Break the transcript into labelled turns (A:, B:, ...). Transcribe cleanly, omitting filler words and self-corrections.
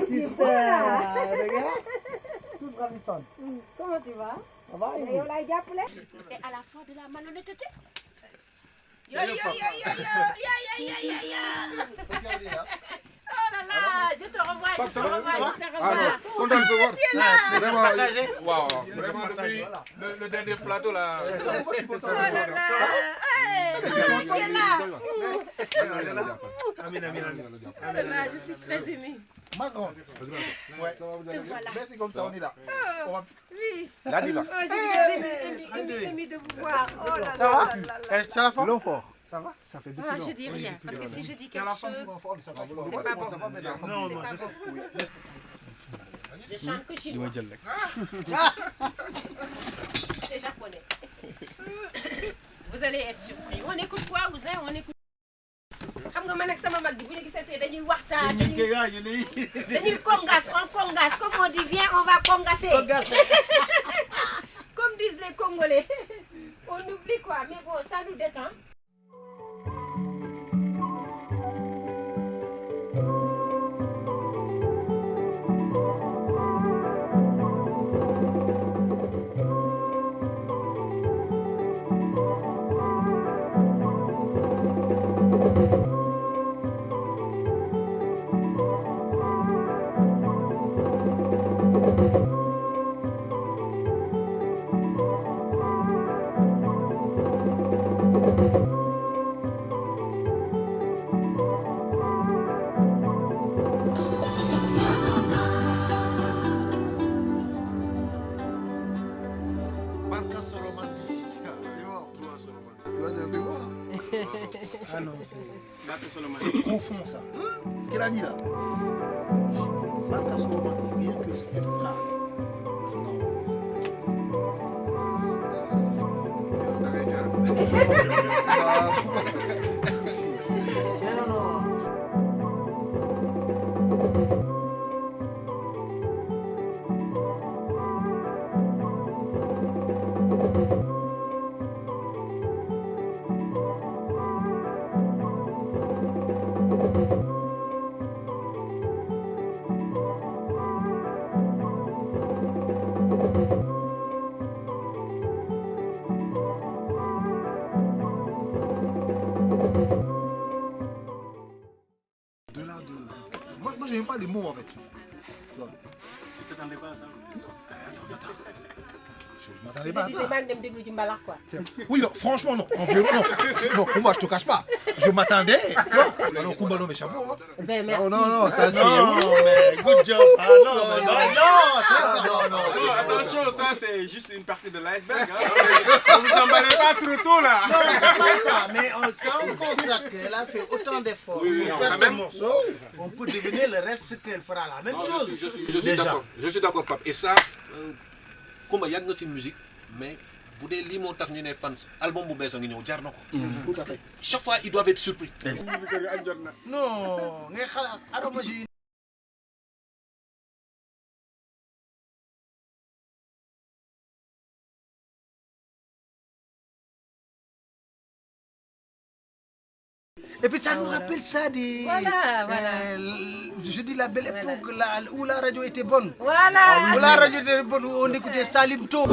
A: Regarde. Tout ravissante.
B: Comment tu vas?
A: Ça va,
B: Et
C: à la fois de la malhonnêteté.
D: Regardez là.
C: Oh là là, je te revois, je te revois.
E: Content de te voir.
D: Tu es là.
E: Vraiment,
D: Partagé.
E: Waouh, vraiment depuis le dernier plateau là.
C: Oh là là, tu es là.
D: Amin, amin, amin.
C: Oh là là, je suis très émue.
D: Ma grande. Ouais.
C: Te voilà.
D: Merci comme ça, on est là. On va...
C: Oui.
E: La diva.
C: Oh, je suis émue de vous voir. Oh là
D: Ça va
C: là là là.
D: Tu as la forme?
A: Long fort.
D: Ça va?
A: Ça fait depuis
C: Ah,
A: longtemps.
C: je dis rien, parce que si je dis
D: Tu as
C: quelque
D: la forme
C: chose,
D: pour un fort, ça va.
C: c'est pas bon.
D: Non,
C: c'est
D: non,
C: pas
D: je sais.
C: bon. Je chante que chinois et japonais. Vous allez être surpris. On écoute quoi, Ouzin? On écoute. Xam nga man ak sama mag bi bu ñu gisantee dañuy waxtaan dañuy kongas, on kongas. Comme on dit, viens, on va kongasser. Comme disent les Congolais. On oublie quoi, mais bon, ça nous détend.
D: Ah non, c'est profond ça. Ce qu'elle a dit là. Marca solo rien que cette phrase. Non.
A: Non, non.
D: Moi j'aime pas les mots en fait.
F: Tu t'attendais pas à ça?
D: Je m'attendais pas à ça.
C: Mag dem déglu ci mbalax quoi.
D: Oui, non, franchement, non. En vrai, non. Non, Kumba, je te cache pas. Je m'attendais. Tu vois? Non, Kumba, non, mais chapeau. Hein.
C: Ben merci.
D: Non, non, ça c'est.
F: Non, mais good job. Ah non, mais non,
D: c'est ça. Non,
E: Attention, ça c'est juste une partie de l'iceberg. Ne vous emballez pas trop tôt là.
F: non, ça parle pas. Mais quand on constate qu'elle a fait autant d'efforts pour faire ce morceau, on peut deviner le reste qu'elle fera la même chose.
E: Je suis d'accord, Pape. Et ça, Kumba yàgg nga ci musique, mais bu dee lii moo tax ñu ne fan album bu bees a ngi ñëw jar na ko. Parce que chaque fois ils doivent être surpris.
F: Non, ngay xalaat Aromagie. Et puis ça nous rappelle ça des...
C: Voilà.
F: Je dis la belle époque là, où la radio était bonne.
C: Voilà.
F: Où la radio était bonne, où on écoutait Salim To.